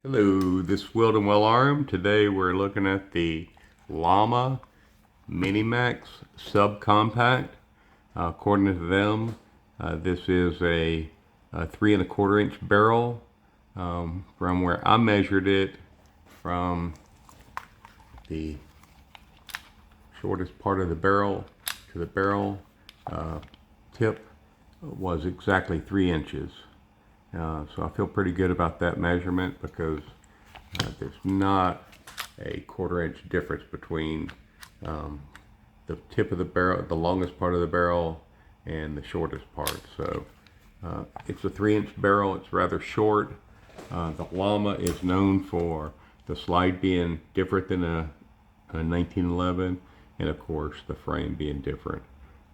Hello, this is Weldon Well Armed. Today we're looking at the Llama MiniMax subcompact. According to them, this is a 3¼ inch barrel. From where I measured it, from the shortest part of the barrel to the barrel tip was exactly 3 inches. So I feel pretty good about that measurement because there's not a 1/4 inch difference between the tip of the barrel, the longest part of the barrel, and the shortest part. So it's a 3 inch barrel. It's rather short. The Llama is known for the slide being different than a 1911, and of course the frame being different.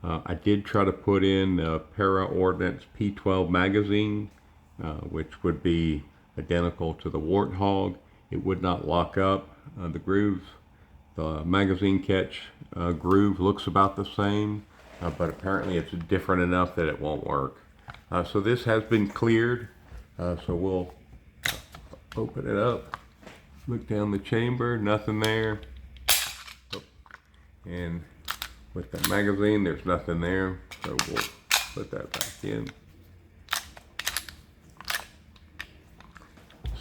I did try to put in the Para P12 magazine, which would be identical to the WartHog. It would not lock up the grooves. The magazine catch groove looks about the same, but apparently it's different enough that it won't work. So this has been cleared, so we'll open it up, look down the chamber, nothing there. And with the magazine, there's nothing there, so we'll put that back in.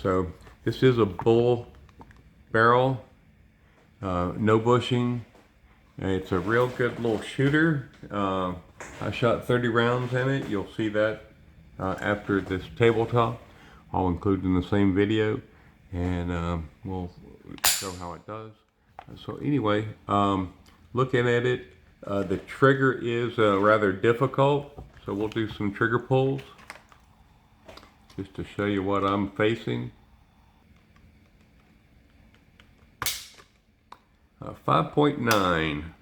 So this is a bull barrel, no bushing. It's a real good little shooter. I shot 30 rounds in it. You'll see that after this tabletop. I'll include in the same video, and we'll show how it does. So anyway, looking at it, the trigger is rather difficult, so we'll do some trigger pulls just to show you what I'm facing. 5.9,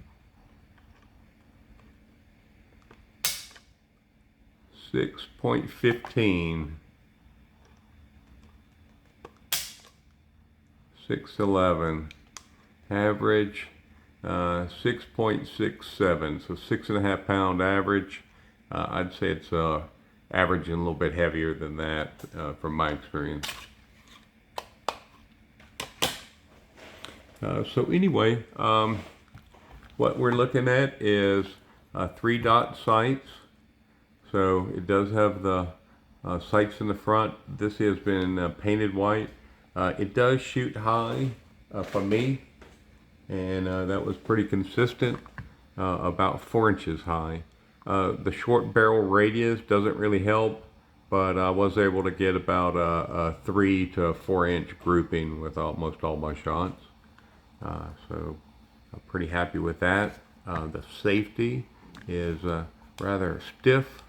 6.15, 6.11, average 6.67, so 6.5 pound average. I'd say it's averaging a little bit heavier than that from my experience. So anyway, what we're looking at is 3-dot sights. So it does have the sights in the front. This has been painted white. It does shoot high for me, and that was pretty consistent, about 4 inches high. The short barrel radius doesn't really help, but I was able to get about a 3 to 4 inch grouping with almost all my shots. So I'm pretty happy with that. The safety is rather stiff.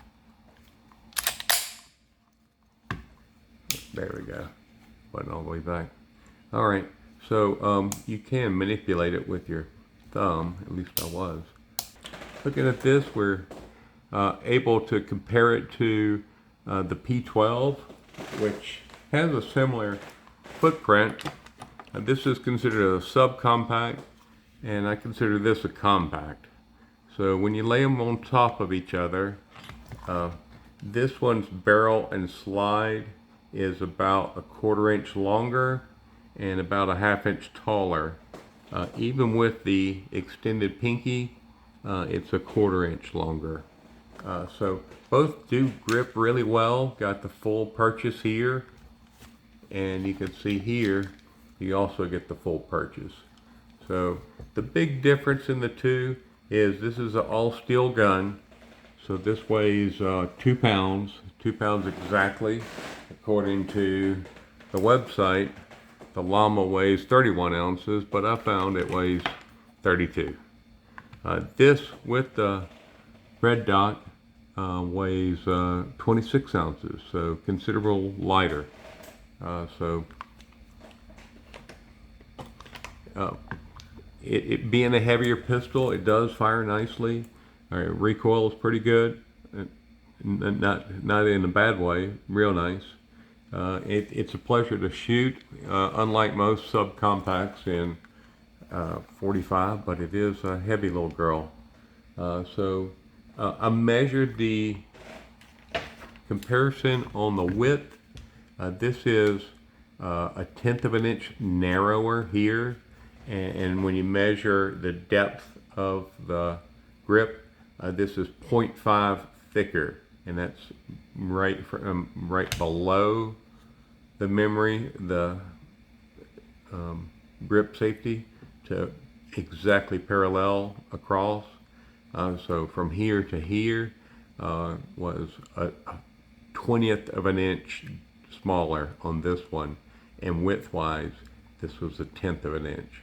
There we go. Wasn't all the way back. All right, so you can manipulate it with your thumb, at least I was. Looking at this, we're able to compare it to the P12, which has a similar footprint. This is considered a subcompact, and I consider this a compact. So when you lay them on top of each other, this one's barrel and slide is about a 1/4 inch longer and about a 1/2 inch taller. Even with the extended pinky, it's a 1/4 inch longer. So both do grip really well. Got the full purchase here, and you can see here you also get the full purchase. So the big difference in the two is this is an all steel gun, so this weighs 2 pounds exactly. According to the website, the Llama weighs 31 ounces, but I found it weighs 32. This with the red dot weighs 26 ounces, so considerable lighter. It being a heavier pistol, it does fire nicely. Recoil is pretty good, not in a bad way, real nice. It's a pleasure to shoot, unlike most subcompacts in 45, but it is a heavy little girl. So I measured the comparison on the width. This is 1/10 of an inch narrower here, and when you measure the depth of the grip, this is 0.5 thicker, and that's right below the memory, the grip safety, to exactly parallel across. So from here to here was a 1/20th of an inch smaller on this one, and width-wise, this was 1/10 of an inch.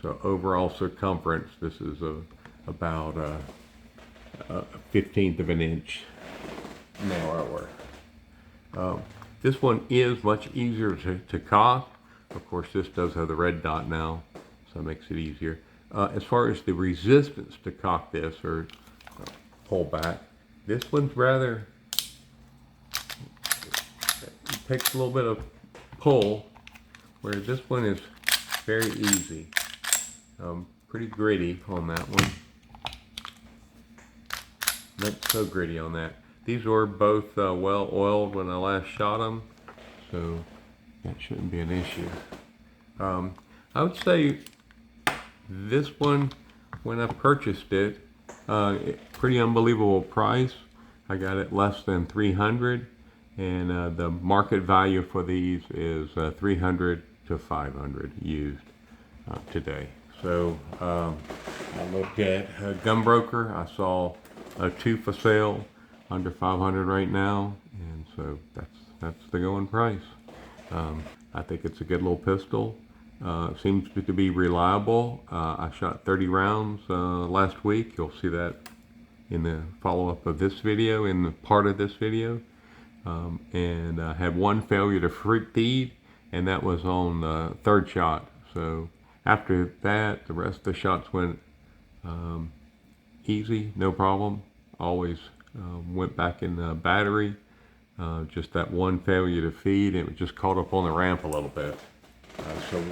So overall circumference, this is about a 1/15th of an inch narrower. This one is much easier to cock. Of course, this does have the red dot now, so it makes it easier. As far as the resistance to cock this or pull back, this one's rather, it takes a little bit of pull, where this one is very easy. Pretty gritty on that one. Not so gritty on that. These were both well oiled when I last shot them, so that shouldn't be an issue. I would say this one, when I purchased it, pretty unbelievable price. I got it less than $300, and the market value for these is $300 to $500 used today. So I looked at Gunbroker. I saw two for sale under $500 right now, and so that's the going price. I think it's a good little pistol. Seems to be reliable. I shot 30 rounds last week. You'll see that in the follow-up of this video, in the part of this video. And I had one failure to feed, and that was on the third shot. So after that, the rest of the shots went easy, no problem. Always went back in the battery. Just that one failure to feed, it was just caught up on the ramp a little bit. So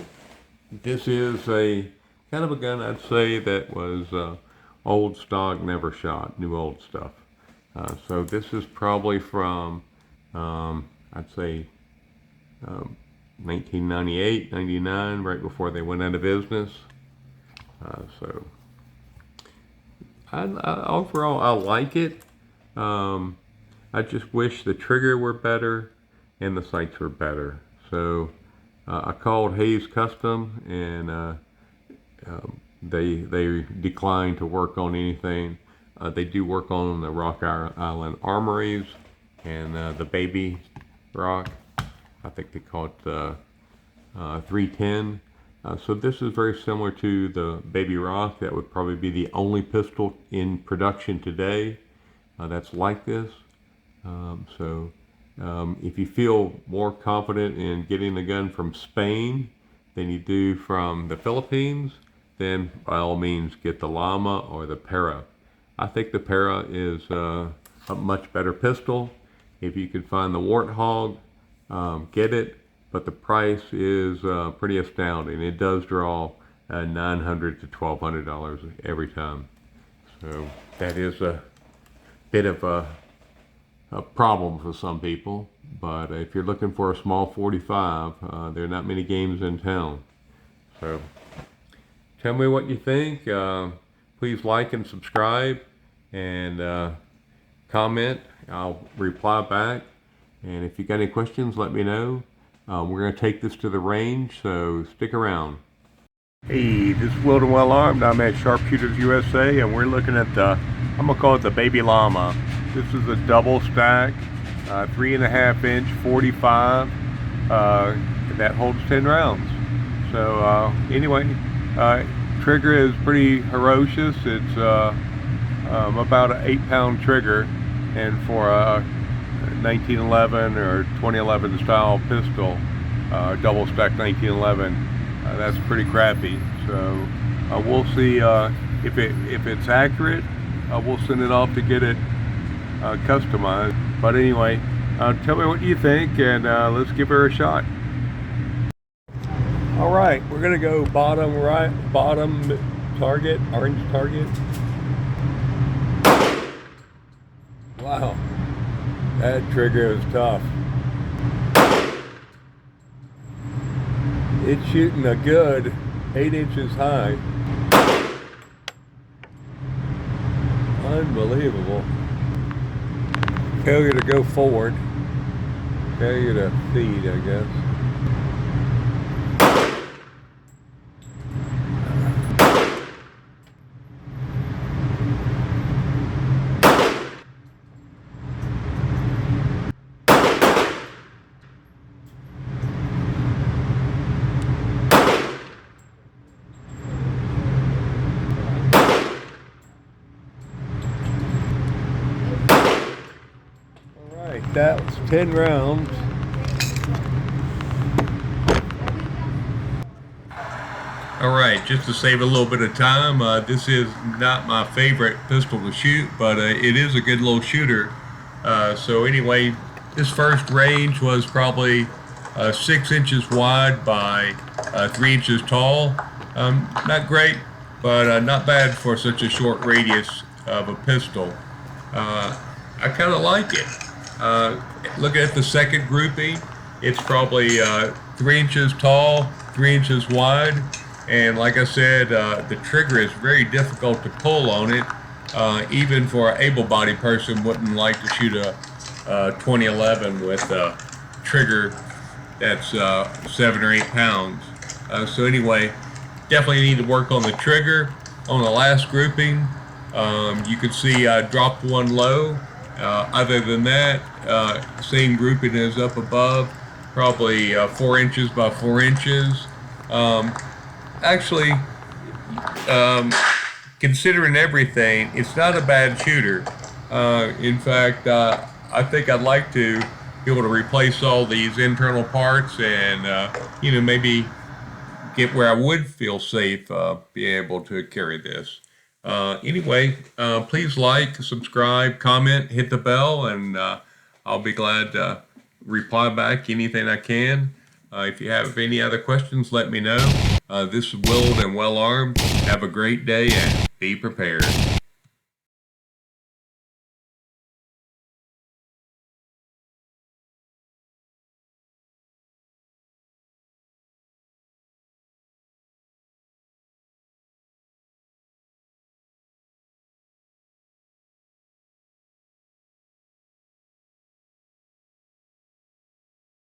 this is a kind of a gun, I'd say, that was old stock, never shot, new old stuff. So this is probably from, I'd say, 1998, 99, right before they went out of business. So overall, I like it. I just wish the trigger were better and the sights were better. So I called Hayes Custom, and they declined to work on anything. They do work on the Rock Island Armories and the Baby Rock. I think they call it the 310. So this is very similar to the Baby Rock. That would probably be the only pistol in production today that's like this. If you feel more confident in getting the gun from Spain than you do from the Philippines, then by all means get the Llama or the Para. I think the Para is a much better pistol. If you could find the WartHog, get it, but the price is pretty astounding. It does draw $900 to $1,200 every time. So that is a bit of a problem for some people, but if you're looking for a small 45, there are not many games in town. So tell me what you think. Please like and subscribe, and comment. I'll reply back, and if you got any questions, let me know. We're going to take this to the range, so stick around. Hey, this is Wilden Well Armed. I'm at Sharpshooters USA, and we're looking at the, I'm going to call it the Baby Llama. This is a double stack, 3.5 inch 45, that holds 10 rounds. So anyway, trigger is pretty ferocious. It's about an 8-pound trigger, and for a 1911 or 2011 style pistol, double stack 1911, that's pretty crappy. So we'll see if it's accurate. We'll send it off to get it customized. But anyway, tell me what you think, and let's give her a shot. All right, we're gonna go bottom target, orange target. Wow, that trigger is tough. It's shooting a good 8 inches high. Unbelievable. Failure to go forward. Failure to feed, I guess. That was 10 rounds. All right, just to save a little bit of time, this is not my favorite pistol to shoot, but it is a good little shooter. So anyway, this first range was probably 6 inches wide by 3 inches tall. Not great, but not bad for such a short radius of a pistol. I kind of like it. Looking at the second grouping, it's probably 3 inches tall, 3 inches wide, and like I said, the trigger is very difficult to pull on it. Even for an able-bodied person wouldn't like to shoot a 2011 with a trigger that's 7 or 8 pounds. So anyway, definitely need to work on the trigger. On the last grouping, you can see I dropped one low. Other than that, same grouping as up above, probably 4 inches by 4 inches. Actually, considering everything, it's not a bad shooter. In fact, I think I'd like to be able to replace all these internal parts and, maybe get where I would feel safe being able to carry this. Anyway, please like, subscribe, comment, hit the bell, and I'll be glad to reply back anything I can. If you have any other questions, let me know. This is Willard and Well Armed. Have a great day and be prepared.